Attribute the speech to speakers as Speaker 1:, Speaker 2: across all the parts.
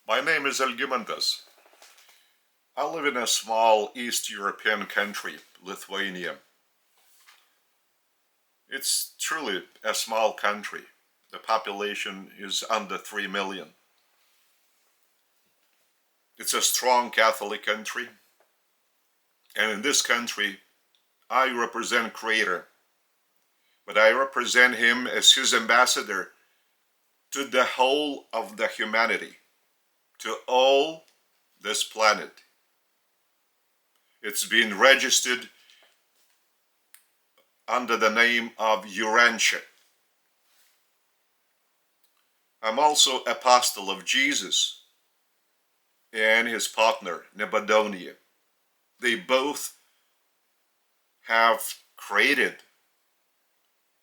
Speaker 1: My name is Algimantas. I live in a small East European country, Lithuania. It's truly a small country. The population is under 3 million. It's a strong Catholic country. And in this country, I represent Creator. But I represent Him as His ambassador to the whole of the humanity, to all this planet. It's been registered under the name of Urantia. I'm also apostle of Jesus and his partner, Nebuchadnezzar. They both have created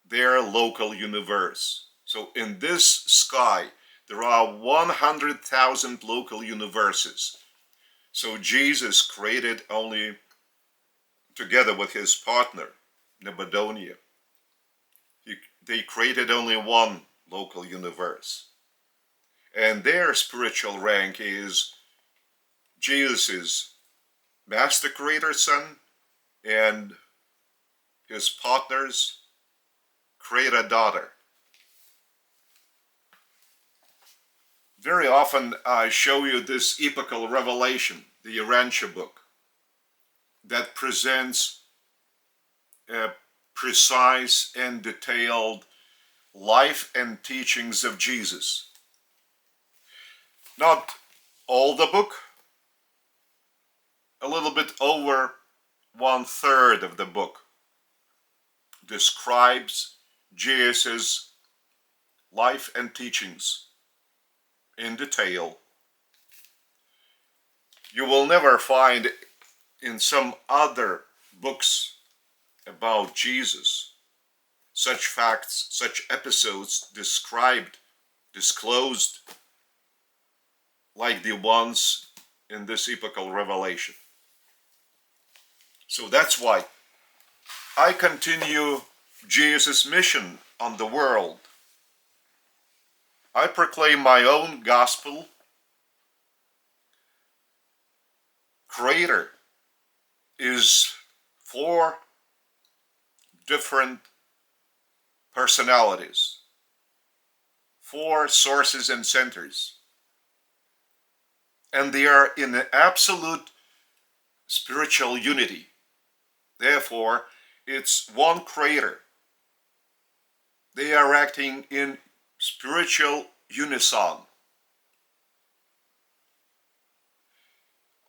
Speaker 1: their local universe. So in this sky, there are 100,000 local universes. So Jesus created only, together with his partner, Nebuchadnezzar, they created only one local universe. And their spiritual rank is Jesus' master creator son and his partner's creator daughter. Very often I show you this epochal revelation, the Urantia book, that presents a precise and detailed life and teachings of Jesus. Not all the book, a little bit over 1/3 of the book describes Jesus' life and teachings in detail. You will never find in some other books about Jesus such facts, such episodes described, disclosed, like the ones in this epochal revelation. So that's why I continue Jesus' mission on the world. I proclaim my own gospel. Creator is 4 different personalities, 4 sources and centers. And they are in absolute spiritual unity. Therefore, it's one creator. They are acting in spiritual unison.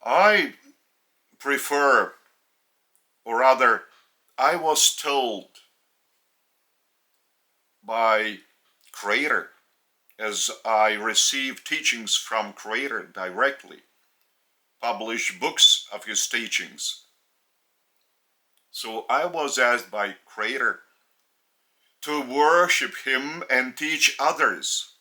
Speaker 1: I prefer, or rather, I was told by Creator, as I received teachings from Creator directly, published books of his teachings. So I was asked by Creator to worship him and teach others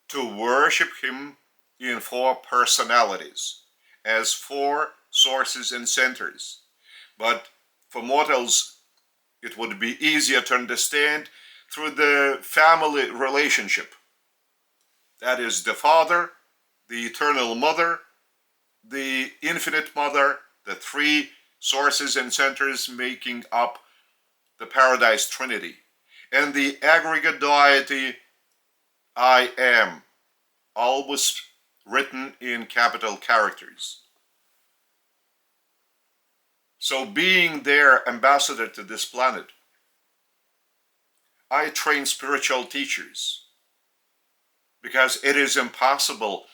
Speaker 1: to worship him in 4 personalities, as 4 sources and centers. But for mortals, it would be easier to understand through the family relationship. That is the Father, the Eternal Mother, the Infinite Mother, the 3 sources and centers making up the Paradise Trinity, and the Aggregate Deity, I Am, always written in capital characters. So being their ambassador to this planet, I train spiritual teachers, because it is impossible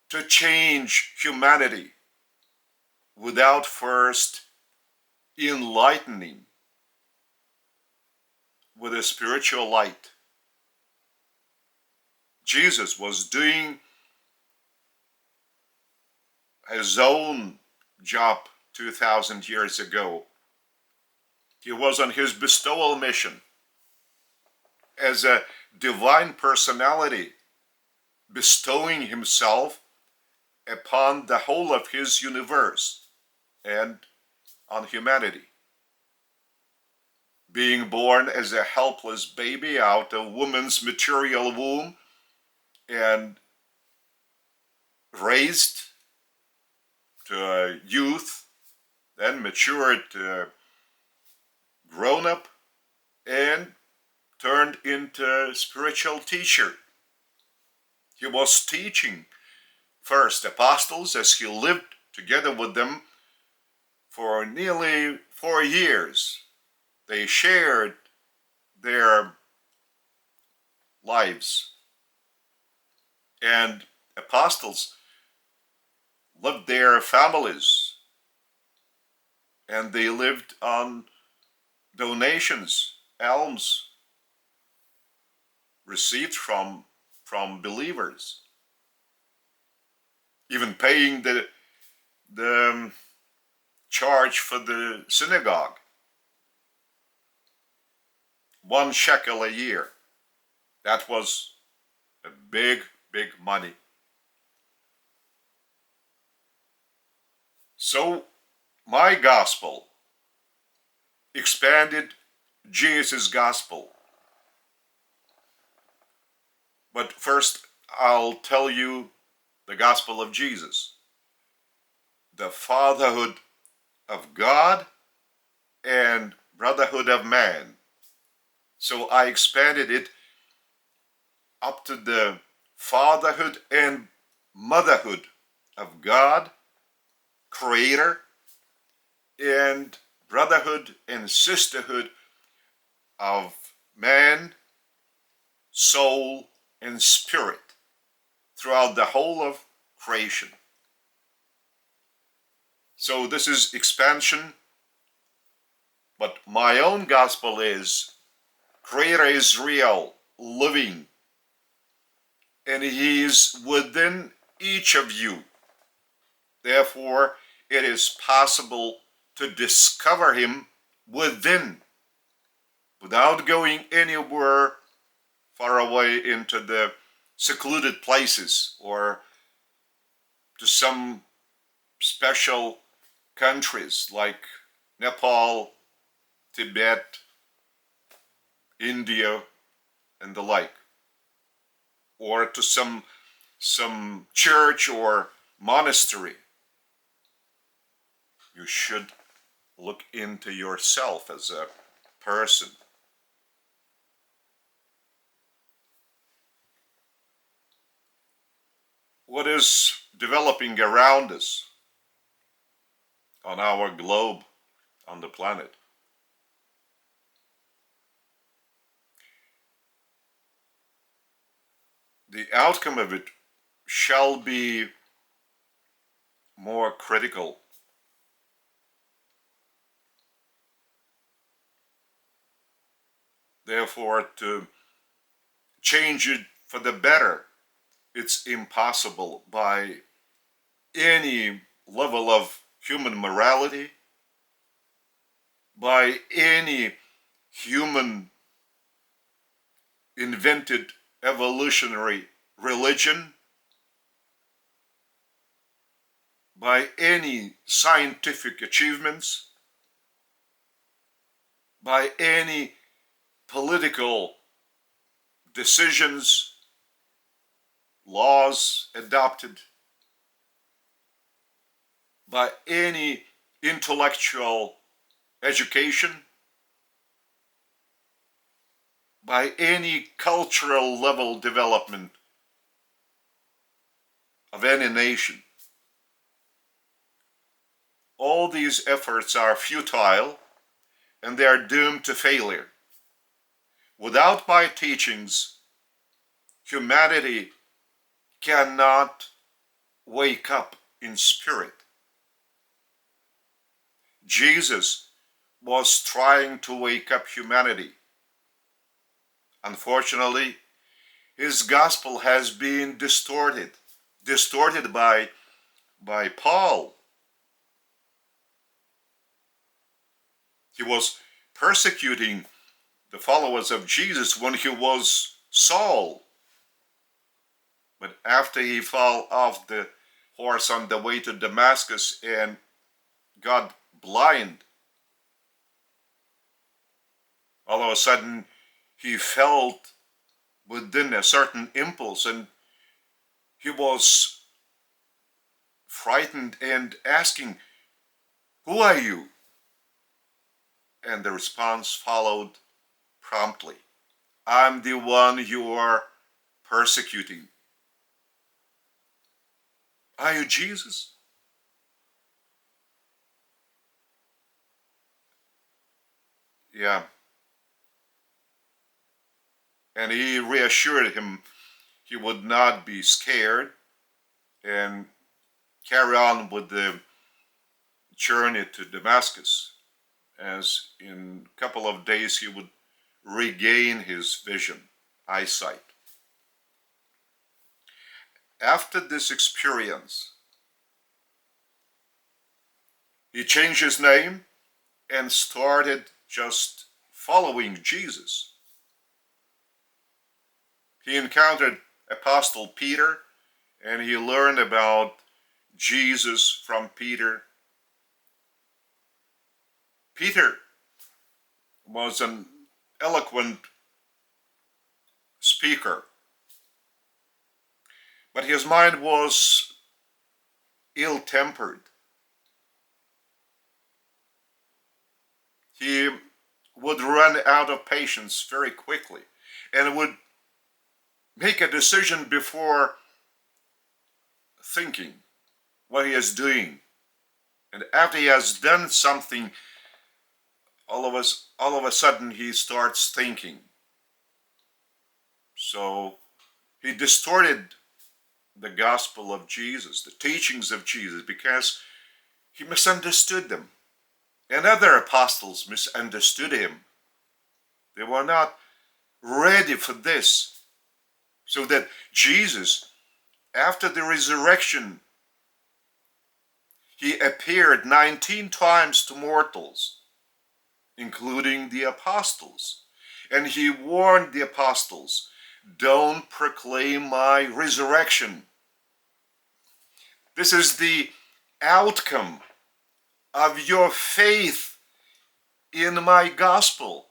Speaker 1: to change humanity without first enlightening with a spiritual light. Jesus was doing his own job 2,000 years ago. He was on his bestowal mission as a divine personality, bestowing himself upon the whole of his universe and on humanity. Being born as a helpless baby out of woman's material womb and raised to youth, then matured to grown up, and turned into spiritual teacher. He was teaching first apostles as he lived together with them for nearly 4 years. They shared their lives, and apostles lived their families, and they lived on donations, alms received from believers, even paying the charge for the synagogue, 1 shekel a year. That was a big money. So my gospel expanded Jesus' gospel. But first, I'll tell you the gospel of Jesus, the fatherhood of God and brotherhood of man. So I expanded it up to the fatherhood and motherhood of God, Creator, and brotherhood and sisterhood of man, soul, and spirit throughout the whole of creation. So this is expansion, but my own gospel is Creator is real, living, and He is within each of you. Therefore, it is possible to discover Him within, without going anywhere far away into the secluded places or to some special countries like Nepal, Tibet, India, and the like, or to some church or monastery. You should look into yourself as a person. What is developing around us on our globe, on the planet? The outcome of it shall be more critical. Therefore, to change it for the better, it's impossible by any level of human morality, by any human invented evolutionary religion, by any scientific achievements, by any political decisions, laws adopted, by any intellectual education, by any cultural level development of any nation. All these efforts are futile and they are doomed to failure. Without my teachings, humanity cannot wake up in spirit. Jesus was trying to wake up humanity. Unfortunately, his gospel has been distorted by Paul. He was persecuting the followers of Jesus when he was Saul. But after he fell off the horse on the way to Damascus and got blind, all of a sudden he felt within a certain impulse, and he was frightened and asking, "Who are you?" And the response followed promptly, "I'm the one you are persecuting." "Are you Jesus?" Yeah. And he reassured him he would not be scared and carry on with the journey to Damascus, as in a couple of days he would regain his vision, eyesight. After this experience, he changed his name and started just following Jesus. He encountered Apostle Peter, and he learned about Jesus from Peter. Peter was an eloquent speaker, but his mind was ill-tempered. He would run out of patience very quickly and would make a decision before thinking what he is doing. And after he has done something, all of a sudden he starts thinking. So he distorted the gospel of Jesus, the teachings of Jesus, because he misunderstood them. And other apostles misunderstood him. They were not ready for this. So that Jesus, after the resurrection, he appeared 19 times to mortals, including the apostles. And he warned the apostles, "Don't proclaim my resurrection." This is the outcome of your faith in my gospel,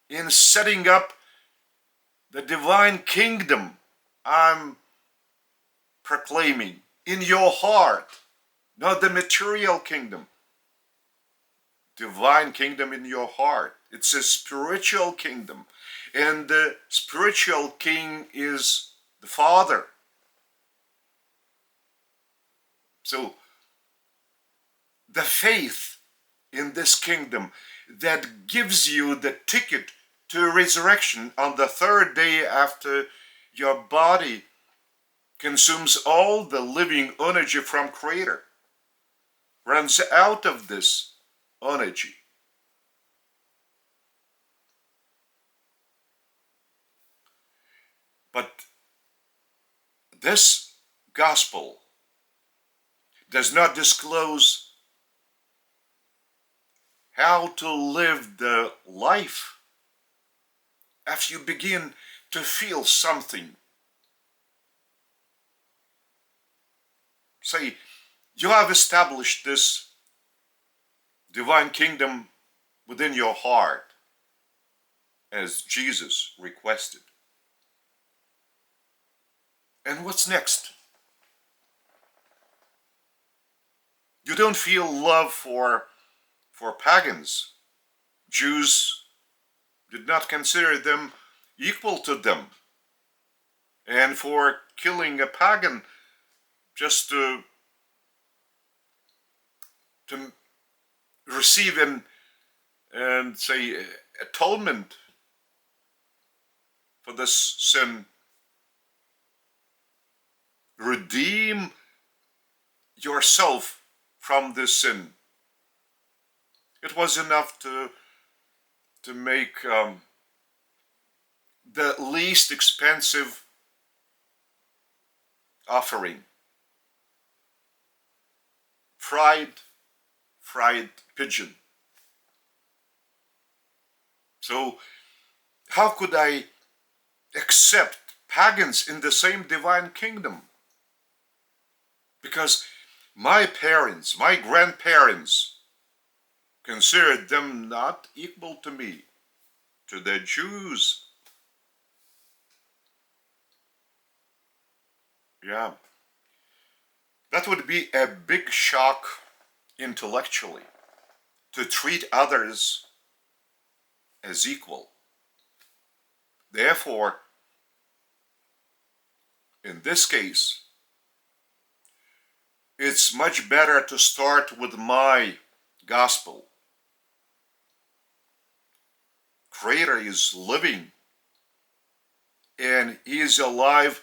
Speaker 1: in setting up the divine kingdom I'm proclaiming in your heart, not the material kingdom. Divine kingdom in your heart. It's a spiritual kingdom, and the spiritual king is the Father. So the faith in this kingdom that gives you the ticket to resurrection on the third day after your body consumes all the living energy from Creator, runs out of this energy. But this gospel does not disclose how to live the life after you begin to feel something. Say, you have established this divine kingdom within your heart as Jesus requested. And what's next? You don't feel love for pagans. Jews did not consider them equal to them. And for killing a pagan just to receive and say atonement for this sin, redeem yourself from this sin. It was enough to make the least expensive offering. Fried pigeon. So how could I accept pagans in the same divine kingdom? Because my parents, my grandparents, considered them not equal to me, to the Jews. Yeah. That would be a big shock intellectually, to treat others as equal. Therefore, in this case, it's much better to start with my gospel. Creator is living, and He is alive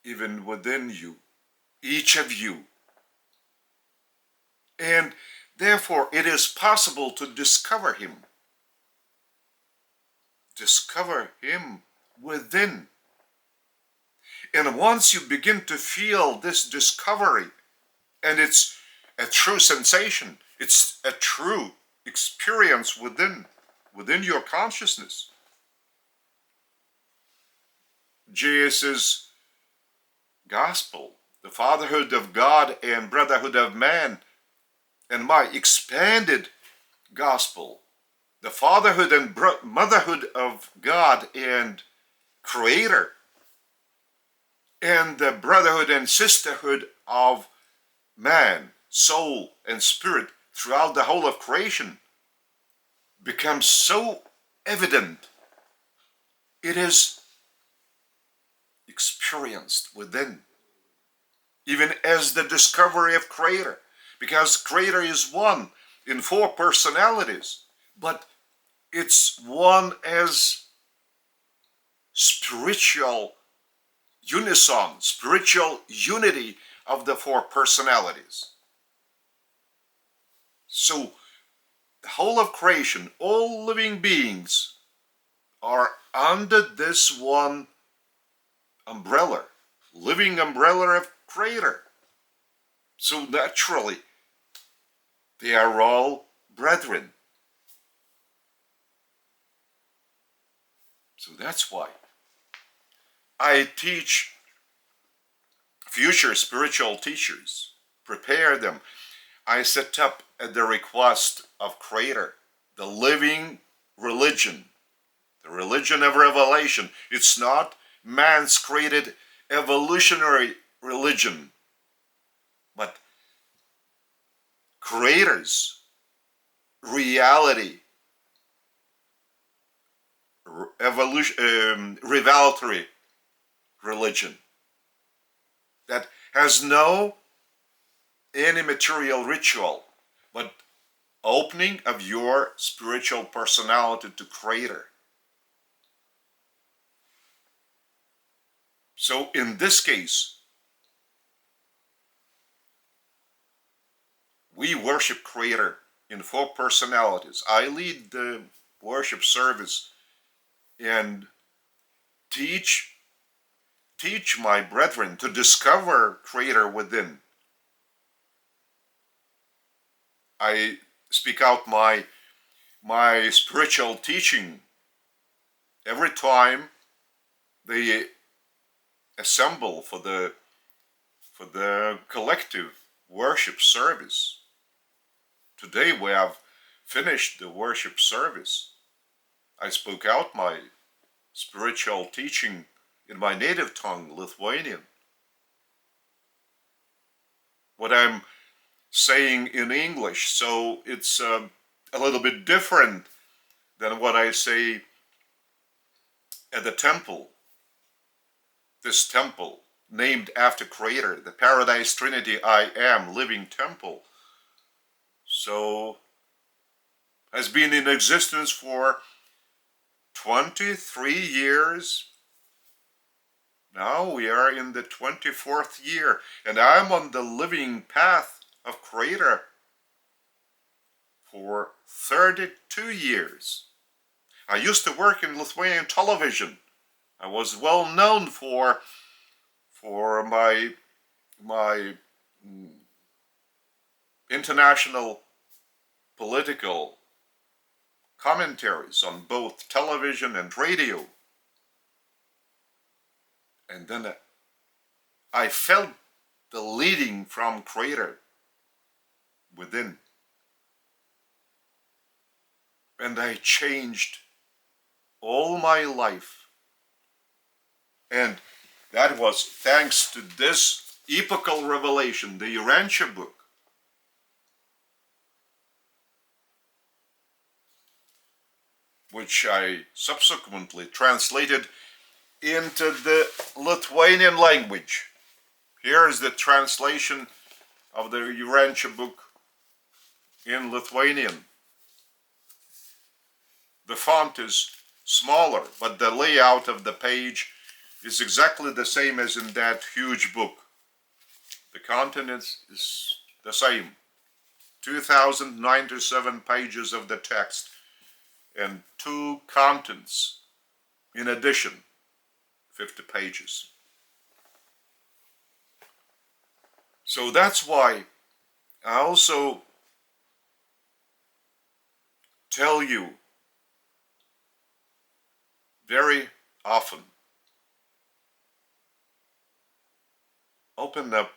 Speaker 1: even within you, each of you. And therefore, it is possible to discover Him. Discover Him within. And once you begin to feel this discovery, and it's a true sensation, it's a true experience within your consciousness. Jesus' gospel, the fatherhood of God and brotherhood of man, and my expanded gospel, the fatherhood and motherhood of God and Creator, and the brotherhood and sisterhood of man, soul, and spirit throughout the whole of creation, becomes so evident. It is experienced within, even as the discovery of Creator, because Creator is one in 4 personalities, but it's one as spiritual unison, spiritual unity of the 4 personalities. So the whole of creation, all living beings are under this one umbrella, living umbrella of Creator. So naturally, they are all brethren. So that's why I teach future spiritual teachers, prepare them. I set up at the request of Creator the living religion, the religion of revelation. It's not man's created evolutionary religion, but Creator's reality, revelatory religion that has no any material ritual, but opening of your spiritual personality to Creator. So in this case, we worship Creator in 4 personalities. I lead the worship service and teach my brethren to discover Creator within. I speak out my spiritual teaching every time they assemble for the collective worship service. Today we have finished the worship service. I spoke out my spiritual teaching in my native tongue, Lithuanian. What I'm saying in English, so it's a little bit different than what I say at the temple. This temple, named after Creator, the Paradise Trinity I Am living temple, so has been in existence for 23 years. Now we are in the 24th year, and I'm on the living path of Creator for 32 years. I used to work in Lithuanian television. I was well known for my international political commentaries on both television and radio. And then I felt the leading from Creator within. And I changed all my life. And That was thanks to this epochal revelation, the Urantia book, which I subsequently translated into the Lithuanian language. Here is the translation of the Urantia book in Lithuanian. The font is smaller, but the layout of the page is exactly the same as in that huge book. The content is the same. 2,097 pages of the text and 2 contents in addition, 50 pages. So that's why I also tell you very often, open up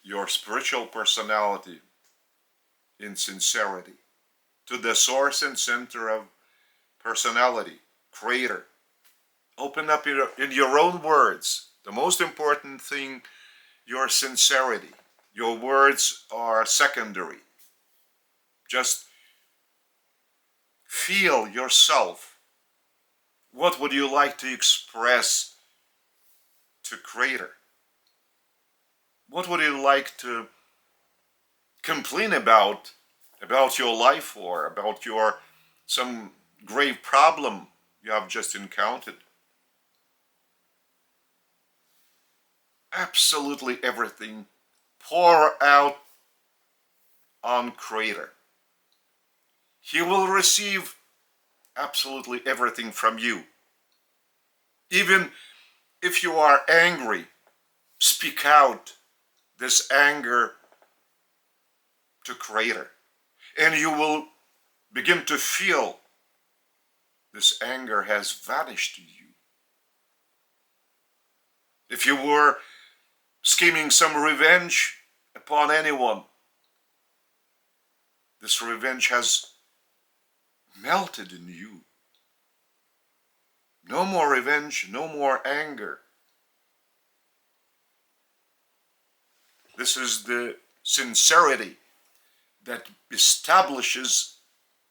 Speaker 1: your spiritual personality in sincerity to the source and center of personality, creator. Open up in your own words. The most important thing, your sincerity. Your words are secondary. Just feel yourself. What would you like to express to creator? What would you like to complain about your life, or about your some grave problem you have just encountered? Absolutely everything. Pour out on creator. He will receive absolutely everything from you. Even if you are angry, speak out this anger to creator, and you will begin to feel this anger has vanished to you. If you were scheming some revenge upon anyone, this revenge has melted in you. No more revenge, no more anger. This is the sincerity that establishes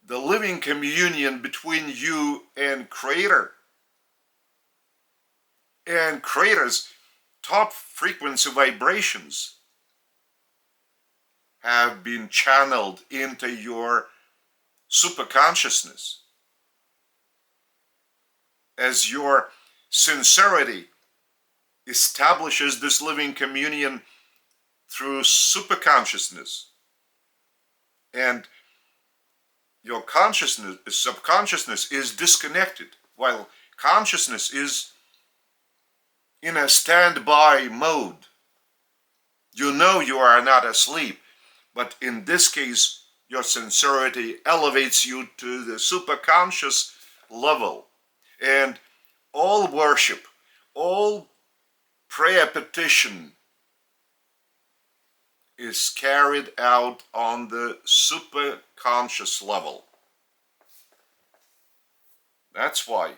Speaker 1: the living communion between you and creator. And creator's top frequency vibrations have been channeled into your superconsciousness. As your sincerity establishes this living communion through superconsciousness, and your consciousness, subconsciousness is disconnected, while consciousness is in a standby mode. You know you are not asleep, but in this case, your sincerity elevates you to the superconscious level. And all worship, all prayer petition is carried out on the superconscious level. That's why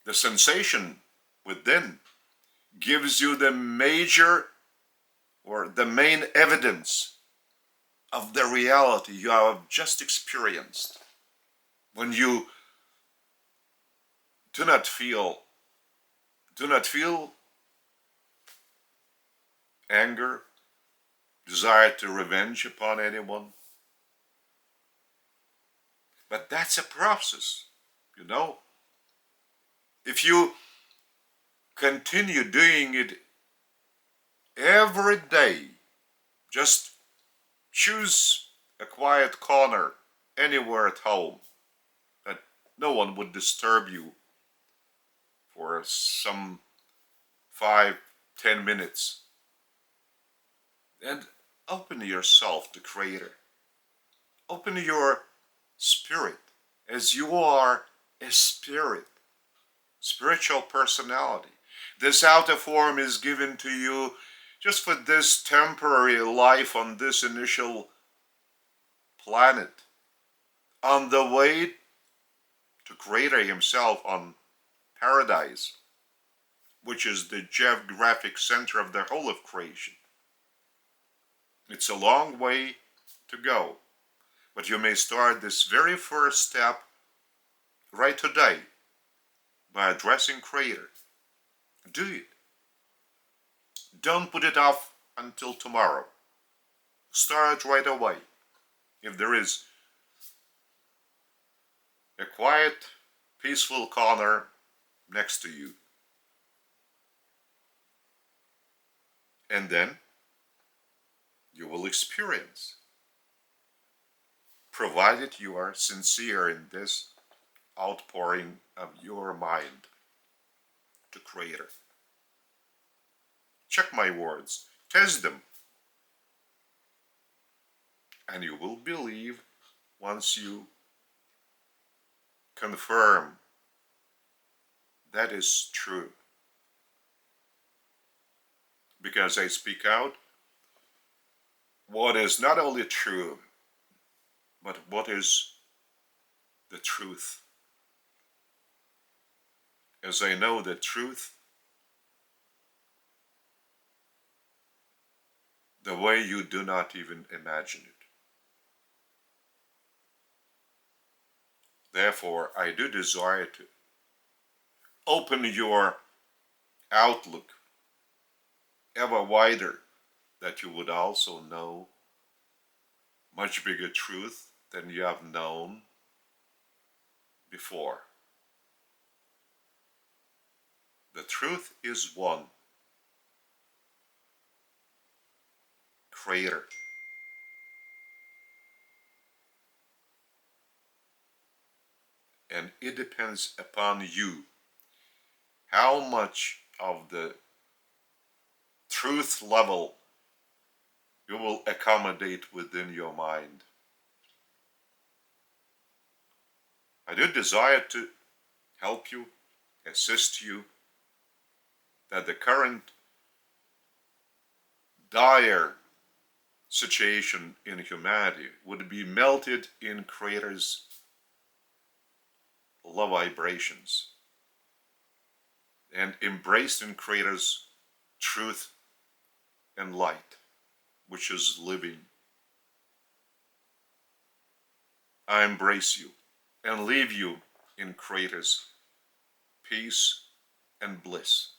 Speaker 1: the sensation within gives you the major or the main evidence of the reality you have just experienced. When you do not feel anger, desire to revenge upon anyone. But that's a process, you know. If you continue doing it every day, just choose a quiet corner anywhere at home that no one would disturb you for some 5-10 minutes, and open yourself to creator. Open your spirit, as you are a spirit, spiritual personality. This outer form is given to you just for this temporary life on this initial planet, on the way to creator himself on Paradise, which is the geographic center of the whole of creation. It's a long way to go, but you may start this very first step right today by addressing Creator. Do it. Don't put it off until tomorrow. Start right away. If there is a quiet, peaceful corner next to you, and then you will experience, provided you are sincere in this outpouring of your mind to Creator. Check my words, test them, and you will believe once you confirm that is true. Because I speak out what is not only true, but what is the truth. As I know the truth, the way you do not even imagine it. Therefore, I do desire to open your outlook ever wider, that you would also know much bigger truth than you have known before. The truth is one. Creator. And it depends upon you how much of the truth level you will accommodate within your mind. I do desire to help you, assist you, that the current dire situation in humanity would be melted in Creator's love vibrations and embraced in Creator's truth and light, which is living. I embrace you and leave you in Creator's peace and bliss.